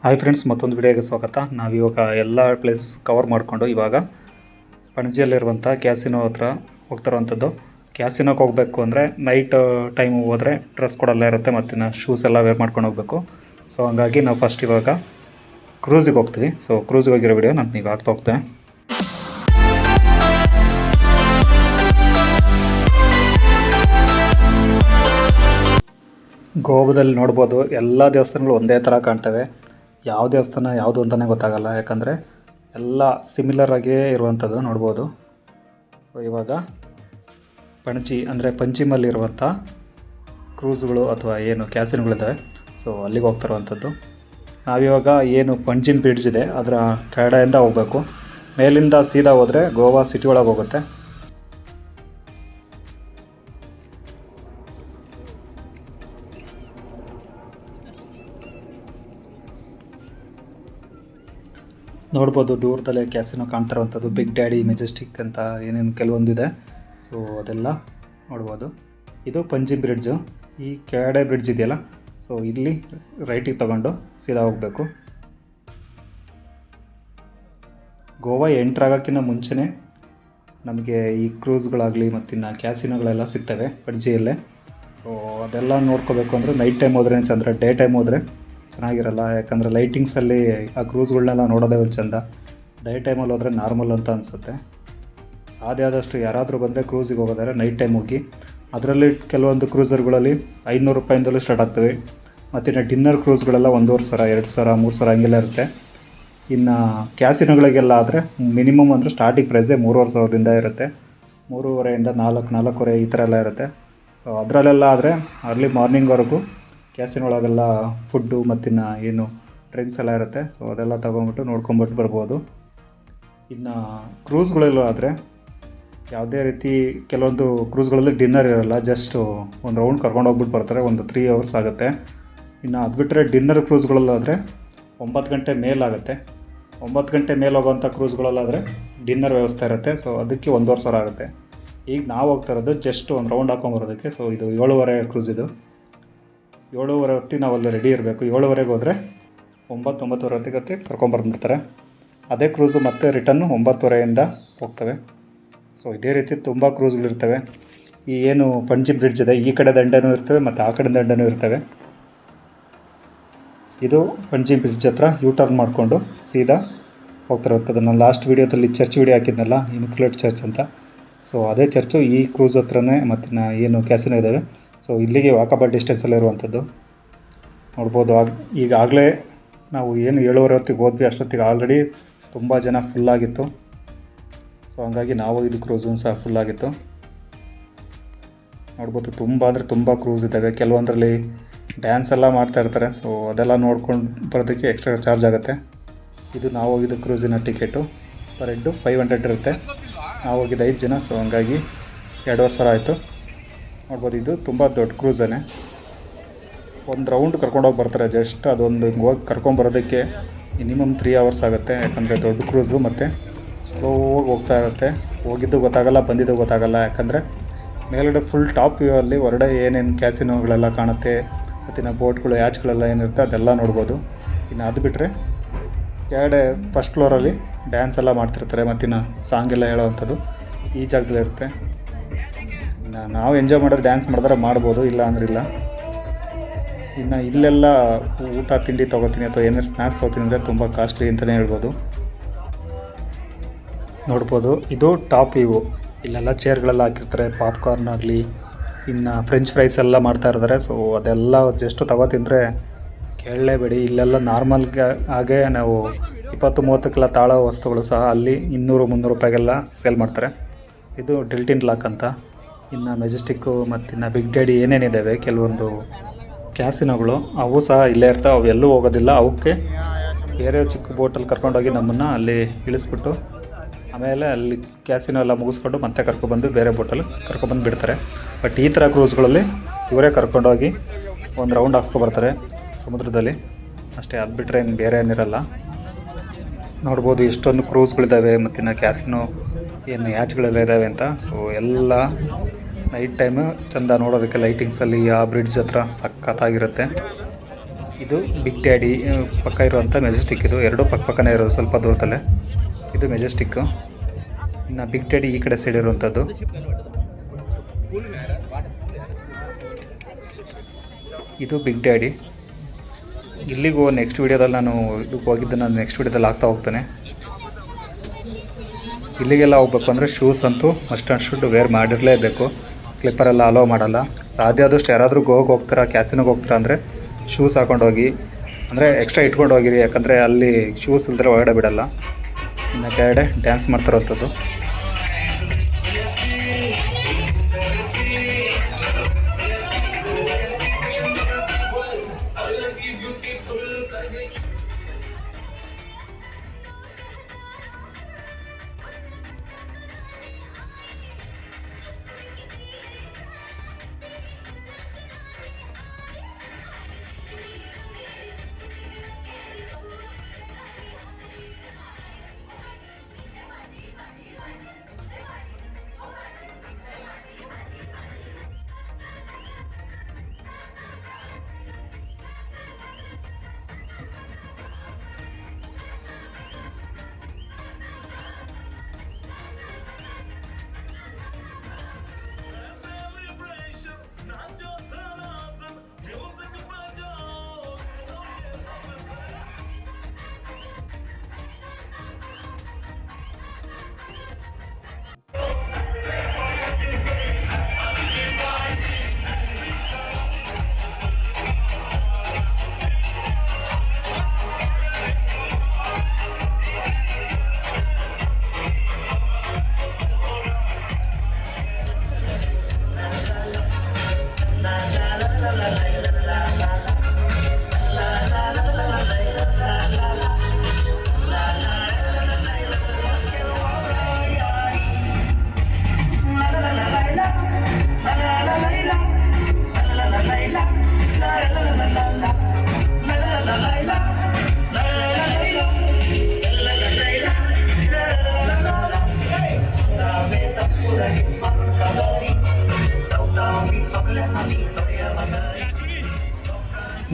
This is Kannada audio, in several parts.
ಹಾಯ್ ಫ್ರೆಂಡ್ಸ್, ಮತ್ತೊಂದು ವಿಡಿಯೋಗೆ ಸ್ವಾಗತ. ನಾವಿವಾಗ ಎಲ್ಲ ಪ್ಲೇಸಸ್ ಕವರ್ ಮಾಡಿಕೊಂಡು ಇವಾಗ ಪಣಜಿಯಲ್ಲಿರುವಂಥ ಕ್ಯಾಸಿನೋ ಹತ್ರ ಹೋಗ್ತಿರೋವಂಥದ್ದು. ಕ್ಯಾಸಿನೋಗೆ ಹೋಗಬೇಕು ಅಂದರೆ ನೈಟ್ ಟೈಮು ಹೋದರೆ ಡ್ರೆಸ್ ಕೊಡೆಲ್ಲ ಇರುತ್ತೆ ಮತ್ತು ಶೂಸ್ ಎಲ್ಲ ವೇರ್ ಮಾಡ್ಕೊಂಡು ಹೋಗಬೇಕು. ಸೊ ಹಂಗಾಗಿ ನಾವು ಫಸ್ಟ್ ಇವಾಗ ಕ್ರೂಸಿಗೆ ಹೋಗ್ತೀವಿ. ಸೊ ಕ್ರೂಸಿಗೆ ಹೋಗಿರೋ ವಿಡಿಯೋ ನಾನು ಈಗ ಆಗ್ತಾ ಹೋಗ್ತೇನೆ. ಗೋವಾದಲ್ಲಿ ನೋಡ್ಬೋದು ಎಲ್ಲ ದೇವಸ್ಥಾನಗಳು ಒಂದೇ ಥರ ಕಾಣ್ತವೆ. ಯಾವ ದೇವಸ್ಥಾನ ಯಾವುದು ಅಂತಲೇ ಗೊತ್ತಾಗಲ್ಲ, ಯಾಕಂದರೆ ಎಲ್ಲ ಸಿಮಿಲರ್ ಆಗೇ ಇರುವಂಥದ್ದು ನೋಡ್ಬೋದು. ಇವಾಗ ಪಣಜಿ ಅಂದರೆ ಪಂಜಿಮಲ್ಲಿರುವಂಥ ಕ್ರೂಸ್ಗಳು ಅಥವಾ ಏನು ಕ್ಯಾಸಿನೋಗಳಿದ್ದಾವೆ, ಸೊ ಅಲ್ಲಿಗೆ ಹೋಗ್ತಿರುವಂಥದ್ದು. ನಾವಿವಾಗ ಏನು ಪಂಜಿಮ್ ಬ್ರಿಡ್ಜ್ ಇದೆ ಅದರ ಕೆಳಗಡೆಯಿಂದ ಹೋಗಬೇಕು. ಮೇಲಿಂದ ಸೀದಾ ಹೋದರೆ ಗೋವಾ ಸಿಟಿ ಒಳಗೆ ಹೋಗುತ್ತೆ. ನೋಡ್ಬೋದು ದೂರದಲ್ಲೇ ಕ್ಯಾಸಿನೋ ಕಾಣ್ತಿರುವಂಥದ್ದು. ಬಿಗ್ ಡ್ಯಾಡಿ, ಮೆಜೆಸ್ಟಿಕ್ ಅಂತ ಏನೇನು ಕೆಲವೊಂದಿದೆ, ಸೊ ಅದೆಲ್ಲ ನೋಡ್ಬೋದು. ಇದು ಪಂಜಿಮ್ ಬ್ರಿಡ್ಜು. ಈ ಕೆಳಗಡೆ ಬ್ರಿಡ್ಜ್ ಇದೆಯಲ್ಲ, ಸೊ ಇಲ್ಲಿ ರೈಟಿಗೆ ತಗೊಂಡು ಸೀದಾ ಹೋಗಬೇಕು. ಗೋವಾ ಎಂಟ್ರಾಗೋಕ್ಕಿಂತ ಮುಂಚೆನೇ ನಮಗೆ ಈ ಕ್ರೂಸ್ಗಳಾಗಲಿ ಮತ್ತು ಕ್ಯಾಸಿನೋಗಳೆಲ್ಲ ಸಿಗ್ತವೆ ಪಣಜಿಯಲ್ಲೇ. ಸೊ ಅದೆಲ್ಲ ನೋಡ್ಕೋಬೇಕು ಅಂದರೆ ನೈಟ್ ಟೈಮ್ ಹೋದ್ರೆ ಚಂದ್ರ, ಡೇ ಟೈಮ್ ಹೋದರೆ ಚೆನ್ನಾಗಿರಲ್ಲ. ಯಾಕಂದರೆ ಲೈಟಿಂಗ್ಸಲ್ಲಿ ಆ ಕ್ರೂಸ್ಗಳನ್ನೆಲ್ಲ ನೋಡೋದೇ ಒಂದು ಚೆಂದ. ಡೇ ಟೈಮಲ್ಲಿ ಹೋದರೆ ನಾರ್ಮಲ್ ಅಂತ ಅನಿಸುತ್ತೆ. ಸಾಧ್ಯ ಆದಷ್ಟು ಯಾರಾದರೂ ಬಂದರೆ ಕ್ರೂಸಿಗೆ ಹೋಗೋದಾದ್ರೆ ನೈಟ್ ಟೈಮ್ ಹೋಗಿ. ಅದರಲ್ಲಿ ಕೆಲವೊಂದು ಕ್ರೂಸರ್ಗಳಲ್ಲಿ 500 ರೂಪಾಯಿಂದಲೂ ಸ್ಟಾರ್ಟ್ ಆಗ್ತವೆ. ಮತ್ತು ಡಿನ್ನರ್ ಕ್ರೂಸ್ಗಳೆಲ್ಲ 1,500, 2,000, 3,000 ಹಂಗೆಲ್ಲ ಇರುತ್ತೆ. ಇನ್ನು ಕ್ಯಾಸಿನೋಗಳಿಗೆಲ್ಲ ಆದರೆ ಮಿನಿಮಮ್ ಅಂದರೆ ಸ್ಟಾರ್ಟಿಂಗ್ ಪ್ರೈಸೇ 3,500ದಿಂದ ಇರುತ್ತೆ. 3,500ಯಿಂದ 4,500 ಈ ಥರ ಎಲ್ಲ ಇರುತ್ತೆ. ಸೊ ಅದರಲ್ಲೆಲ್ಲ ಆದರೆ ಅರ್ಲಿ ಮಾರ್ನಿಂಗ್ವರೆಗೂ ಕ್ಯಾಸಿನೊಳಗೆಲ್ಲ ಫುಡ್ಡು ಮತ್ತು ಏನು ಡ್ರಿಂಕ್ಸ್ ಎಲ್ಲ ಇರುತ್ತೆ. ಸೊ ಅದೆಲ್ಲ ತೊಗೊಂಬಿಟ್ಟು ನೋಡ್ಕೊಂಬಿಟ್ಟು ಬರ್ಬೋದು. ಇನ್ನು ಕ್ರೂಸ್ಗಳೆಲ್ಲ ಆದರೆ ಯಾವುದೇ ರೀತಿ ಕೆಲವೊಂದು ಕ್ರೂಸ್ಗಳಲ್ಲಿ ಡಿನ್ನರ್ ಇರೋಲ್ಲ, ಜಸ್ಟ್ ಒಂದು ರೌಂಡ್ ಕರ್ಕೊಂಡು ಹೋಗ್ಬಿಟ್ಟು ಬರ್ತಾರೆ. ಒಂದು 3 hours ಆಗುತ್ತೆ. ಇನ್ನು ಅದು ಬಿಟ್ಟರೆ ಡಿನ್ನರ್ ಕ್ರೂಸ್ಗಳಲ್ಲಾದರೆ 9 ಗಂಟೆ ಮೇಲಾಗುತ್ತೆ. 9 ಗಂಟೆ ಮೇಲೆ ಹೋಗೋವಂಥ ಕ್ರೂಸ್ಗಳಲ್ಲಾದರೆ ಡಿನ್ನರ್ ವ್ಯವಸ್ಥೆ ಇರುತ್ತೆ. ಸೊ ಅದಕ್ಕೆ 1,500 ಆಗುತ್ತೆ. ಈಗ ನಾವು ಹೋಗ್ತಾ ಇರೋದು ಜಸ್ಟ್ ಒಂದು ರೌಂಡ್ ಹಾಕೊಂಬರೋದಕ್ಕೆ. ಸೊ ಇದು 7:30 ಕ್ರೂಸ್. ಇದು 7:30 ಹೊತ್ತಿಗೆ ನಾವು ಅಲ್ಲಿ ರೆಡಿ ಇರಬೇಕು. 7:30ಗೆ ಹೋದರೆ 9:30 ಹೊತ್ತಿಗೆ ಕರ್ಕೊಂಬರ್ಬಿಡ್ತಾರೆ. ಅದೇ ಕ್ರೂಸು ಮತ್ತೆ ರಿಟರ್ನು 9:30ಯಿಂದ ಹೋಗ್ತವೆ. ಸೊ ಇದೇ ರೀತಿ ತುಂಬ ಕ್ರೂಸ್ಗಳಿರ್ತವೆ. ಈ ಏನು ಪಣಜಿ ಬ್ರಿಡ್ಜ್ ಇದೆ, ಈ ಕಡೆ ದಂಡೆನೂ ಇರ್ತವೆ ಮತ್ತು ಆ ಕಡೆ ದಂಡೆನೂ ಇರ್ತವೆ. ಇದು ಪಣಜಿ ಬ್ರಿಡ್ಜ್ ಹತ್ರ ಯೂ ಟರ್ನ್ ಮಾಡಿಕೊಂಡು ಸೀದಾ ಹೋಗ್ತಿರುವಂಥದ್ದು. ನಾನು ಲಾಸ್ಟ್ ವೀಡಿಯೋದಲ್ಲಿ ಚರ್ಚ್ ವೀಡಿಯೋ ಹಾಕಿದ್ನಲ್ಲ, ಇಮ್ಯಾಕ್ಯುಲೇಟ್ ಚರ್ಚ್ ಅಂತ. ಸೊ ಅದೇ ಚರ್ಚು ಈ ಕ್ರೂಸ್ ಹತ್ರನೇ ಮತ್ತು ಏನು ಕ್ಯಾಸಿನೋ ಇದ್ದಾವೆ. ಸೊ ಇಲ್ಲಿಗೆ ವಾಕಬಲ್ ಡಿಸ್ಟೆನ್ಸಲ್ಲಿ ಇರುವಂಥದ್ದು ನೋಡ್ಬೋದು. ಈಗಾಗಲೇ ನಾವು ಏನು 7:30 ಹೊತ್ತಿಗೆ ಹೋದ್ವಿ, ಅಷ್ಟೊತ್ತಿಗೆ ಆಲ್ರೆಡಿ ತುಂಬ ಜನ ಫುಲ್ಲಾಗಿತ್ತು. ಸೊ ಹಂಗಾಗಿ ನಾವು ಇದು ಕ್ರೂಸೂ ಸಹ ಫುಲ್ಲಾಗಿತ್ತು ನೋಡ್ಬೋದು. ತುಂಬ ಅಂದರೆ ತುಂಬ ಕ್ರೂಸ್ ಇದ್ದಾವೆ. ಕೆಲವೊಂದರಲ್ಲಿ ಡ್ಯಾನ್ಸ್ ಎಲ್ಲ ಮಾಡ್ತಾಯಿರ್ತಾರೆ. ಸೊ ಅದೆಲ್ಲ ನೋಡ್ಕೊಂಡು ಬರೋದಕ್ಕೆ ಎಕ್ಸ್ಟ್ರಾ ಚಾರ್ಜ್ ಆಗುತ್ತೆ. ಇದು ನಾವು ಹೋಗಿದ್ದು ಕ್ರೂಸಿನ ಟಿಕೆಟು ಪರ್ ಹೆಡ್ಡು 500 ಇರುತ್ತೆ. ನಾವು ಹೋಗಿದ್ದು 5 ಜನ. ಸೊ ಹಂಗಾಗಿ 2,500 ಆಯಿತು ನೋಡ್ಬೋದು. ಇದು ತುಂಬ ದೊಡ್ಡ ಕ್ರೂಸೇ. ಒಂದು ರೌಂಡ್ ಕರ್ಕೊಂಡೋಗಿ ಬರ್ತಾರೆ. ಜಸ್ಟ್ ಅದೊಂದು ಹೋಗಿ ಕರ್ಕೊಂಬರೋದಕ್ಕೆ ಮಿನಿಮಮ್ 3 hours ಆಗುತ್ತೆ. ಯಾಕಂದರೆ ದೊಡ್ಡ ಕ್ರೂಸು ಮತ್ತು ಸ್ಲೋವಾಗಿ ಹೋಗ್ತಾ ಇರುತ್ತೆ. ಹೋಗಿದ್ದು ಗೊತ್ತಾಗಲ್ಲ, ಬಂದಿದ್ದು ಗೊತ್ತಾಗಲ್ಲ. ಯಾಕಂದರೆ ಮೇಲ್ಗಡೆ ಫುಲ್ ಟಾಪ್ ವ್ಯೂ ಅಲ್ಲಿ ಹೊರಗಡೆ ಏನೇನು ಕ್ಯಾಸಿನೋಗಳೆಲ್ಲ ಕಾಣುತ್ತೆ ಮತ್ತು ಬೋಟ್ಗಳು, ಯಾಚ್ಗಳೆಲ್ಲ ಏನಿರುತ್ತೆ ಅದೆಲ್ಲ ನೋಡ್ಬೋದು. ಇನ್ನು ಅದು ಬಿಟ್ಟರೆ ಕೆಳಗಡೆ ಫಸ್ಟ್ ಫ್ಲೋರಲ್ಲಿ ಡ್ಯಾನ್ಸ್ ಎಲ್ಲ ಮಾಡ್ತಿರ್ತಾರೆ ಮತ್ತು ಸಾಂಗ್ ಎಲ್ಲ ಹೇಳೋವಂಥದ್ದು ಈ ಜಾಗದಲ್ಲಿರುತ್ತೆ. ನಾವು ಎಂಜಾಯ್ ಮಾಡಿದ್ರೆ ಡ್ಯಾನ್ಸ್ ಮಾಡಿದ್ರೆ ಮಾಡ್ಬೋದು, ಇಲ್ಲ ಅಂದ್ರೆ ಇಲ್ಲ. ಇನ್ನು ಇಲ್ಲೆಲ್ಲ ಊಟ ತಿಂಡಿ ತೊಗೋತೀನಿ ಅಥವಾ ಏನಾದ್ರು ಸ್ನ್ಯಾಕ್ಸ್ ತೊಗೋತೀನಿ ಅಂದರೆ ತುಂಬ ಕಾಸ್ಟ್ಲಿ ಅಂತಲೇ ಹೇಳ್ಬೋದು. ನೋಡ್ಬೋದು ಇದು ಟಾಪ್ ವ್ಯೂ. ಇಲ್ಲೆಲ್ಲ ಚೇರ್ಗಳೆಲ್ಲ ಹಾಕಿರ್ತಾರೆ, ಪಾಪ್ಕಾರ್ನ್ ಆಗಲಿ, ಇನ್ನು ಫ್ರೆಂಚ್ ಫ್ರೈಸ್ ಎಲ್ಲ ಮಾಡ್ತಾ ಇರ್ತಾರೆ. ಸೊ ಅದೆಲ್ಲ ಜಸ್ಟ್ ತಿಂದರೆ ಕೇಳಲೇಬೇಡಿ. ಇಲ್ಲೆಲ್ಲ ನಾರ್ಮಲ್ಗೆ ಹಾಗೆ ನಾವು 20-30 ತಾಳೋ ವಸ್ತುಗಳು ಸಹ ಅಲ್ಲಿ 200-300 ರೂಪಾಯಿಗೆಲ್ಲ ಸೇಲ್ ಮಾಡ್ತಾರೆ. ಇದು ಡಿಲ್ಟಿನ್ ಲಾಕ್ ಅಂತ. ಇನ್ನು ಮೆಜೆಸ್ಟಿಕ್ಕು ಮತ್ತು ಬಿಗ್ ಡ್ಯಾಡಿ ಏನೇನಿದ್ದಾವೆ ಕೆಲವೊಂದು ಕ್ಯಾಸಿನೋಗಳು, ಅವು ಸಹ ಇಲ್ಲೇ ಇರ್ತವೆ. ಅವು ಎಲ್ಲೂ ಹೋಗೋದಿಲ್ಲ. ಅವಕ್ಕೆ ಬೇರೆ ಚಿಕ್ಕ ಬೋಟಲ್ಲಿ ಕರ್ಕೊಂಡೋಗಿ ನಮ್ಮನ್ನು ಅಲ್ಲಿ ಇಳಿಸ್ಬಿಟ್ಟು ಆಮೇಲೆ ಅಲ್ಲಿ ಕ್ಯಾಸಿನೋ ಎಲ್ಲ ಮುಗಿಸ್ಕೊಂಡು ಮತ್ತೆ ಕರ್ಕೊಬಂದು ಬೇರೆ ಬೋಟಲ್ಲಿ ಕರ್ಕೊಬಂದು ಬಿಡ್ತಾರೆ. ಬಟ್ ಈ ಥರ ಕ್ರೂಸ್ಗಳಲ್ಲಿ ಇವರೇ ಕರ್ಕೊಂಡೋಗಿ ಒಂದು ರೌಂಡ್ ಹಾಕ್ಸ್ಕೊಬರ್ತಾರೆ ಸಮುದ್ರದಲ್ಲಿ ಅಷ್ಟೇ. ಅದು ಬಿಟ್ಟರೆ ಇನ್ನು ಬೇರೆ ಏನಿರಲ್ಲ. ನೋಡ್ಬೋದು ಎಷ್ಟೊಂದು ಕ್ರೂಸ್ಗಳಿದ್ದಾವೆ ಮತ್ತು ಕ್ಯಾಸಿನೋ ಏನು ಯಾಚ್ಗಳೆಲ್ಲ ಇದ್ದಾವೆ ಅಂತ. ಸೊ ಎಲ್ಲ ನೈಟ್ ಟೈಮು ಚೆಂದ ನೋಡೋದಕ್ಕೆ ಲೈಟಿಂಗ್ಸಲ್ಲಿ ಆ ಬ್ರಿಡ್ಜ್ ಹತ್ರ ಸಖತ್ತಾಗಿರುತ್ತೆ. ಇದು ಬಿಗ್ ಡ್ಯಾಡಿ ಪಕ್ಕ ಇರುವಂಥ ಮೆಜೆಸ್ಟಿಕ್. ಇದು ಎರಡು ಪಕ್ಕನೇ ಇರೋದು, ಸ್ವಲ್ಪ ದೂರದಲ್ಲೇ. ಇದು ಮೆಜೆಸ್ಟಿಕ್ಕು. ಇನ್ನು ಬಿಗ್ ಡ್ಯಾಡಿ ಈ ಕಡೆ ಸೈಡ್ ಇರುವಂಥದ್ದು. ಇದು ಬಿಗ್ ಡ್ಯಾಡಿ. ಇಲ್ಲಿಗೂ ನೆಕ್ಸ್ಟ್ ವೀಡಿಯೋದಲ್ಲಿ ನಾನು ಇದಕ್ಕೆ ಹೋಗಿದ್ದು, ನಾನು ನೆಕ್ಸ್ಟ್ ವೀಡಿಯೋದಲ್ಲಿ ಆಗ್ತಾ ಹೋಗ್ತಾನೆ. ಇಲ್ಲಿಗೆಲ್ಲ ಹೋಗ್ಬೇಕು ಅಂದರೆ ಶೂಸ್ ಅಂತೂ ಮಸ್ಟ್ ಆ್ಯಂಡ್ ಶುಡ್ ವೇರ್ ಮಾಡಿರಲೇಬೇಕು. ಸ್ಲಿಪ್ಪರೆಲ್ಲ ಅಲೋ ಮಾಡಲ್ಲ. ಸಾಧ್ಯ ಆದಷ್ಟು ಯಾರಾದರೂ ಗೋಗೆ ಹೋಗ್ತೀರಾ, ಕ್ಯಾಸಿನೋಗೆ ಹೋಗ್ತೀರಾ ಅಂದರೆ ಶೂಸ್ ಹಾಕೊಂಡು ಹೋಗಿ, ಅಂದರೆ ಎಕ್ಸ್ಟ್ರಾ ಇಟ್ಕೊಂಡು ಹೋಗಿರಿ. ಯಾಕಂದರೆ ಅಲ್ಲಿ ಶೂಸ್ ಇಲ್ದರೆ ಒಳಗಡೆ ಬಿಡಲ್ಲ. ಇನ್ನು ಕೆಳಗಡೆ ಡ್ಯಾನ್ಸ್ ಮಾಡ್ತಿರೋಂಥದ್ದು.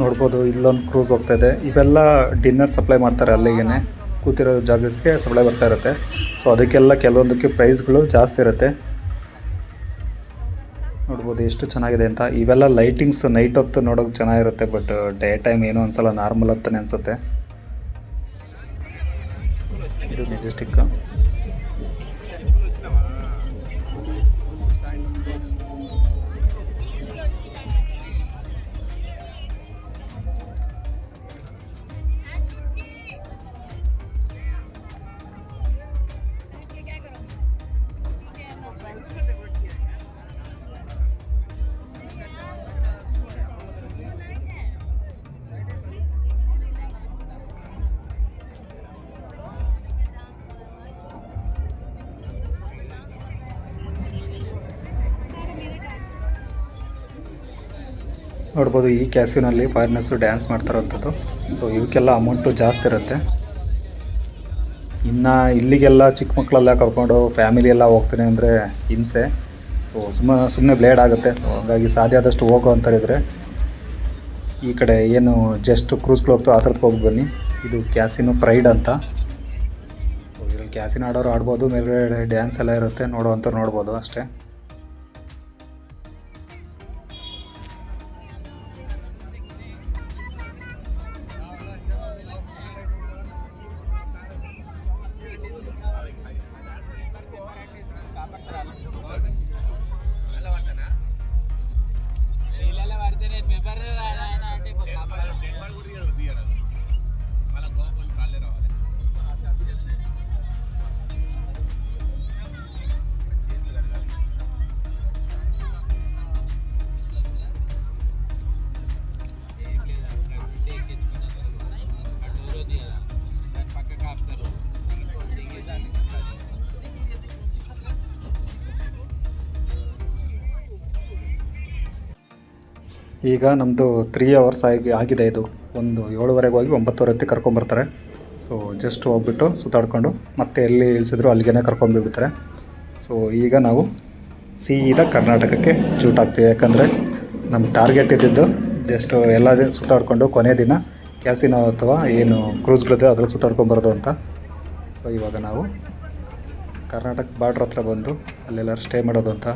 ನೋಡ್ಬೋದು ಇಲ್ಲೊಂದು ಕ್ರೂಸ್ ಹೋಗ್ತಾ ಇದೆ. ಇವೆಲ್ಲ ಡಿನ್ನರ್ ಸಪ್ಲೈ ಮಾಡ್ತಾರೆ, ಅಲ್ಲಿಗೆ ಕೂತಿರೋ ಜಾಗಕ್ಕೆ ಸಪ್ಲೈ ಬರ್ತಾ ಇರುತ್ತೆ. ಸೊ ಅದಕ್ಕೆಲ್ಲ ಕೆಲವೊಂದಕ್ಕೆ ಪ್ರೈಸ್ಗಳು ಜಾಸ್ತಿ ಇರುತ್ತೆ. ನೋಡ್ಬೋದು ಎಷ್ಟು ಚೆನ್ನಾಗಿದೆ ಅಂತ. ಇವೆಲ್ಲ ಲೈಟಿಂಗ್ಸ್ ನೈಟ್ ಹೊತ್ತು ನೋಡೋಕೆ ಚೆನ್ನಾಗಿರುತ್ತೆ, ಬಟ್ ಡೇ ಟೈಮ್ ಏನೋ ಒಂದ್ಸಲ ನಾರ್ಮಲ್ ಅಂತಾನೆ ಅನಿಸುತ್ತೆ. ಇದು ಮೆಜೆಸ್ಟಿಕ್. ನೋಡ್ಬೋದು ಈ ಕ್ಯಾಸಿನಲ್ಲಿ ಫಾರಿನರ್ಸು ಡ್ಯಾನ್ಸ್ ಮಾಡ್ತಾರಂಥದ್ದು. ಸೊ ಇವಕ್ಕೆಲ್ಲ ಅಮೌಂಟು ಜಾಸ್ತಿ ಇರುತ್ತೆ. ಇನ್ನು ಇಲ್ಲಿಗೆಲ್ಲ ಚಿಕ್ಕ ಮಕ್ಕಳೆಲ್ಲ ಕರ್ಕೊಂಡು ಫ್ಯಾಮಿಲಿ ಎಲ್ಲ ಹೋಗ್ತಾನೆ ಅಂದರೆ ಹಿಂಸೆ. ಸೊ ಸುಮ್ಮನೆ ಬ್ಲೇಡ್ ಆಗುತ್ತೆ. ಸೊ ಹಾಗಾಗಿ ಸಾಧ್ಯ ಆದಷ್ಟು ಹೋಗೋ ಅಂತಾರಿದ್ರೆ ಈ ಕಡೆ ಏನು ಜಸ್ಟ್ ಕ್ರೂಸ್ಗಳು ಹೋಗ್ತೋ ಆ ಥರದ್ದು ಹೋಗಿ ಬನ್ನಿ. ಇದು ಕ್ಯಾಸಿನೋ ಪ್ರೈಡ್ ಅಂತ. ಸೊ ಇದರಲ್ಲಿ ಕ್ಯಾಸಿನೋ ಆಡೋರು ಆಡ್ಬೋದು, ಮೇಲ್ಗಡೆ ಡ್ಯಾನ್ಸ್ ಎಲ್ಲ ಇರುತ್ತೆ, ನೋಡೋವಂಥವ್ರು ನೋಡ್ಬೋದು ಅಷ್ಟೇ. ಈಗ ನಮ್ಮದು 3 ಅವರ್ಸ್ ಆಗಿದೆ. ಇದು ಒಂದು 7:30 ಹೋಗಿ 9:30 ಕರ್ಕೊಂಬರ್ತಾರೆ. ಸೊ ಜಸ್ಟ್ ಹೋಗ್ಬಿಟ್ಟು ಸುತ್ತಾಡ್ಕೊಂಡು ಮತ್ತೆ ಎಲ್ಲಿ ಇಳಿಸಿದ್ರು ಅಲ್ಲಿಗೆ ಕರ್ಕೊಂಡ್ಬಿಡ್ತಾರೆ. ಸೊ ಈಗ ನಾವು ಸೀದಾ ಕರ್ನಾಟಕಕ್ಕೆ ಜೂಟ್ ಆಗ್ತೀವಿ. ಯಾಕಂದರೆ ನಮ್ಮ ಟಾರ್ಗೆಟ್ ಇದ್ದಿದ್ದು ಜಸ್ಟ್ ಎಲ್ಲ ಸುತ್ತಾಡ್ಕೊಂಡು ಕೊನೆ ದಿನ ಕ್ಯಾಸಿನೋ ಅಥವಾ ಏನು ಕ್ರೂಸ್ಗಳಿದೆ ಅದ್ರಲ್ಲಿ ಸುತ್ತಾಡ್ಕೊಂಬರೋದು ಅಂತ. ಸೊ ಇವಾಗ ನಾವು ಕರ್ನಾಟಕ ಬಾರ್ಡ್ರ್ ಹತ್ರ ಬಂದು ಅಲ್ಲೆಲ್ಲರೂ ಸ್ಟೇ ಮಾಡೋದು ಅಂತ.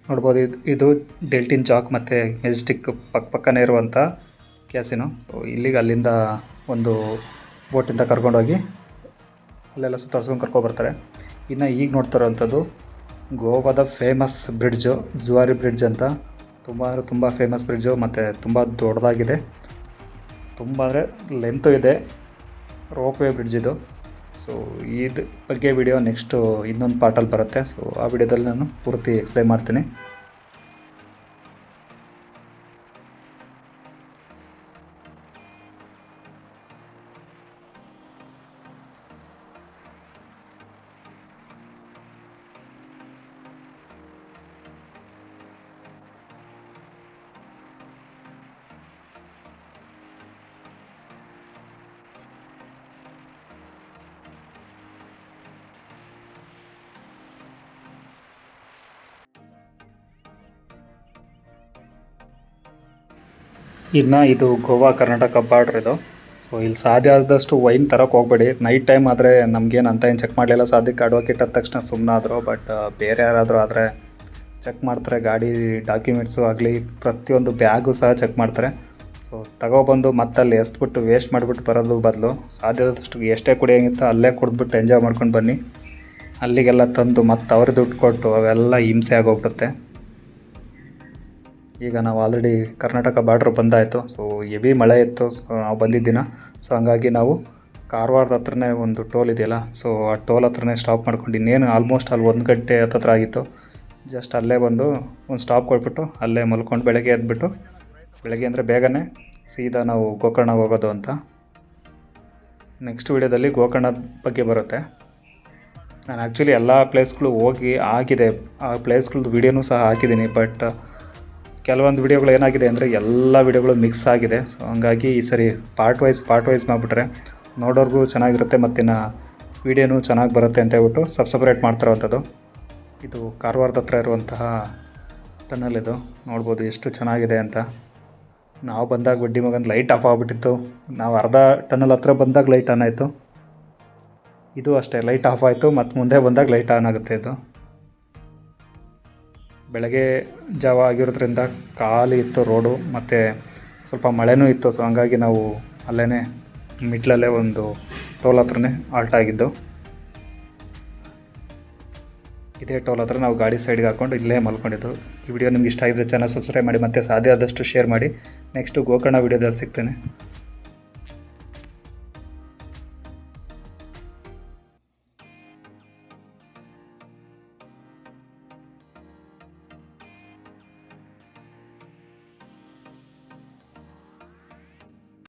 ನೋಡ್ಬೋದು ಇದು ಡೆಲ್ಟಿನ್ ಜಾಕ್ ಮತ್ತು ಮೆಜೆಸ್ಟಿಕ್ ಪಕ್ಕನೇ ಇರುವಂಥ ಕ್ಯಾಸಿನೋ. ಇಲ್ಲಿಗೆ ಅಲ್ಲಿಂದ ಒಂದು ಬೋಟಿಂದ ಕರ್ಕೊಂಡೋಗಿ ಅಲ್ಲೆಲ್ಲ ಸುತ್ತಾಡ್ಸ್ಕೊಂಡು ಕರ್ಕೊಬರ್ತಾರೆ. ಇನ್ನು ಈಗ ನೋಡ್ತಾ ಇರೋವಂಥದ್ದು ಗೋವಾದ ಫೇಮಸ್ ಬ್ರಿಡ್ಜು, ಜುವಾರಿ ಬ್ರಿಡ್ಜ್ ಅಂತ. ತುಂಬ ಫೇಮಸ್ ಬ್ರಿಡ್ಜು ಮತ್ತು ತುಂಬ ದೊಡ್ಡದಾಗಿದೆ, ತುಂಬ ಅಂದರೆ ಲೆಂತು ಇದೆ. ರೋಪ್ ವೇ ಬ್ರಿಡ್ಜ್ ಇದು. ಸೊ ಇದ್ರ ಬಗ್ಗೆ ವಿಡಿಯೋ ನೆಕ್ಸ್ಟು ಇನ್ನೊಂದು ಪಾರ್ಟಲ್ಲಿ ಬರುತ್ತೆ. ಸೊ ಆ ವಿಡಿಯೋದಲ್ಲಿ ನಾನು ಪೂರ್ತಿ ಎಕ್ಸ್ಪ್ಲೈನ್ ಮಾಡ್ತೀನಿ. ಇನ್ನು ಇದು ಗೋವಾ ಕರ್ನಾಟಕ ಬಾರ್ಡ್ರ್ ಇದು. ಸೊ ಇಲ್ಲಿ ಸಾಧ್ಯ ಆದಷ್ಟು ವೈನ್ ತರೋಕ್ಕೆ ಹೋಗಬೇಡಿ. ನೈಟ್ ಟೈಮ್ ಆದರೆ ನಮಗೇನು ಅಂತ ಏನು ಚೆಕ್ ಮಾಡಲಿಲ್ಲ. ಸಾಧ್ಯಕ್ಕೆ ಅಡ್ವೊಕೇಟ್ ಆದ ತಕ್ಷಣ ಸುಮ್ಮನಾದರು. ಬಟ್ ಬೇರೆ ಯಾರಾದರೂ ಆದರೆ ಚೆಕ್ ಮಾಡ್ತಾರೆ. ಗಾಡಿ ಡಾಕ್ಯುಮೆಂಟ್ಸು ಆಗಲಿ ಪ್ರತಿಯೊಂದು ಬ್ಯಾಗು ಸಹ ಚೆಕ್ ಮಾಡ್ತಾರೆ. ಸೊ ತಗೊಬಂದು ಮತ್ತೆ ಅಲ್ಲಿ ಎಸ್ಬಿಟ್ಟು ವೇಸ್ಟ್ ಮಾಡಿಬಿಟ್ಟು ಬರೋದು ಬದಲು ಸಾಧ್ಯದಷ್ಟು ಎಷ್ಟೇ ಕುಡಿಯೋಂಗಿತ್ತು ಅಲ್ಲೇ ಕುಡಿದ್ಬಿಟ್ಟು ಎಂಜಾಯ್ ಮಾಡ್ಕೊಂಡು ಬನ್ನಿ. ಅಲ್ಲಿಗೆಲ್ಲ ತಂದು ಮತ್ತೆ ಅವ್ರಿಗೆ ದುಡ್ಡು ಕೊಟ್ಟು ಅವೆಲ್ಲ ಹಿಂಸೆ ಆಗೋಗ್ಬಿಡುತ್ತೆ. ಈಗ ನಾವು ಆಲ್ರೆಡಿ ಕರ್ನಾಟಕ ಬಾರ್ಡ್ರ್ ಬಂದಾಯಿತು. ಸೊ ಹೆವಿ ಮಳೆ ಇತ್ತು. ಸೊ ನಾವು ಬಂದಿದ್ದಿನ. ಸೊ ಹಂಗಾಗಿ ನಾವು ಕಾರವಾರದ ಹತ್ರನೇ ಒಂದು ಟೋಲ್ ಇದೆಯಲ್ಲ, ಸೊ ಆ ಟೋಲ್ ಹತ್ರನೇ ಸ್ಟಾಪ್ ಮಾಡ್ಕೊಂಡು ಇನ್ನೇನು ಆಲ್ಮೋಸ್ಟ್ ಅಲ್ಲಿ 1 ಗಂಟೆ ಹತ್ತಿರ ಆಗಿತ್ತು. ಜಸ್ಟ್ ಅಲ್ಲೇ ಬಂದು ಒಂದು ಸ್ಟಾಪ್ ಕೊಟ್ಬಿಟ್ಟು ಅಲ್ಲೇ ಮಲ್ಕೊಂಡು ಬೆಳಗ್ಗೆ ಎದ್ಬಿಟ್ಟು, ಬೆಳಗ್ಗೆ ಅಂದರೆ ಬೇಗನೆ ಸೀದಾ ನಾವು ಗೋಕರ್ಣ ಹೋಗೋದು ಅಂತ. ನೆಕ್ಸ್ಟ್ ವೀಡಿಯೋದಲ್ಲಿ ಗೋಕರ್ಣದ ಬಗ್ಗೆ ಬರುತ್ತೆ. ನಾನು ಆ್ಯಕ್ಚುಲಿ ಎಲ್ಲ ಪ್ಲೇಸ್ಗಳು ಹೋಗಿ ಆಗಿದೆ, ಆ ಪ್ಲೇಸ್ಗಳದ್ದು ವೀಡಿಯೋನೂ ಸಹ ಹಾಕಿದ್ದೀನಿ. ಬಟ್ ಕೆಲವೊಂದು ವೀಡಿಯೋಗಳು ಏನಾಗಿದೆ ಅಂದರೆ ಎಲ್ಲ ವೀಡಿಯೋಗಳು ಮಿಕ್ಸ್ ಆಗಿದೆ. ಸೊ ಹಂಗಾಗಿ ಈ ಸರಿ ಪಾರ್ಟ್ ವೈಸ್ ಮಾಡಿಬಿಟ್ರೆ ನೋಡೋರ್ಗೂ ಚೆನ್ನಾಗಿರುತ್ತೆ, ಮತ್ತಿನ್ನು ವೀಡಿಯೋನೂ ಚೆನ್ನಾಗಿ ಬರುತ್ತೆ ಅಂತ ಹೇಳ್ಬಿಟ್ಟು ಸಪ್ರೇಟ್ ಮಾಡ್ತಿರೋವಂಥದ್ದು. ಇದು ಕಾರವಾರದ ಹತ್ರ ಇರುವಂತಹ ಟನಲ್ ಇದು. ನೋಡ್ಬೋದು ಎಷ್ಟು ಚೆನ್ನಾಗಿದೆ ಅಂತ. ನಾವು ಬಂದಾಗ ಬಡ್ಡಿ ಮಗಂದು ಲೈಟ್ ಆಫ್ ಆಗಿಬಿಟ್ಟಿತ್ತು. ನಾವು ಅರ್ಧ ಟನಲ್ ಹತ್ರ ಬಂದಾಗ ಲೈಟ್ ಆನ್ ಆಯಿತು. ಇದು ಅಷ್ಟೇ, ಲೈಟ್ ಆಫ್ ಆಯಿತು ಮತ್ತು ಮುಂದೆ ಬಂದಾಗ ಲೈಟ್ ಆನ್ ಆಗುತ್ತೆ. ಇದು ಬೆಳಗ್ಗೆ ಜಾವ ಆಗಿರೋದ್ರಿಂದ ಖಾಲಿ ಇತ್ತು ರೋಡು, ಮತ್ತು ಸ್ವಲ್ಪ ಮಳೆನೂ ಇತ್ತು. ಸೊ ಹಂಗಾಗಿ ನಾವು ಅಲ್ಲೇ ಮಿಡ್ಲಲ್ಲೇ ಒಂದು ಟೋಲ್ ಹತ್ರನೇ ಆಲ್ಟ್ ಆಗಿದ್ದು. ಇದೇ ಟೋಲ್ ಹತ್ರ ನಾವು ಗಾಡಿ ಸೈಡ್ಗೆ ಹಾಕ್ಕೊಂಡು ಇಲ್ಲೇ ಮಲ್ಕೊಂಡಿದ್ದು. ಈ ವಿಡಿಯೋ ನಿಮ್ಗೆ ಇಷ್ಟ ಆಗಿದ್ರೆ ಚಾನಲ್ ಸಬ್ಸ್ಕ್ರೈಬ್ ಮಾಡಿ, ಮತ್ತು ಸಾಧ್ಯ ಆದಷ್ಟು ಶೇರ್ ಮಾಡಿ. ನೆಕ್ಸ್ಟು ಗೋಕರ್ಣ ವಿಡಿಯೋದಲ್ಲಿ ಸಿಗ್ತೇನೆ.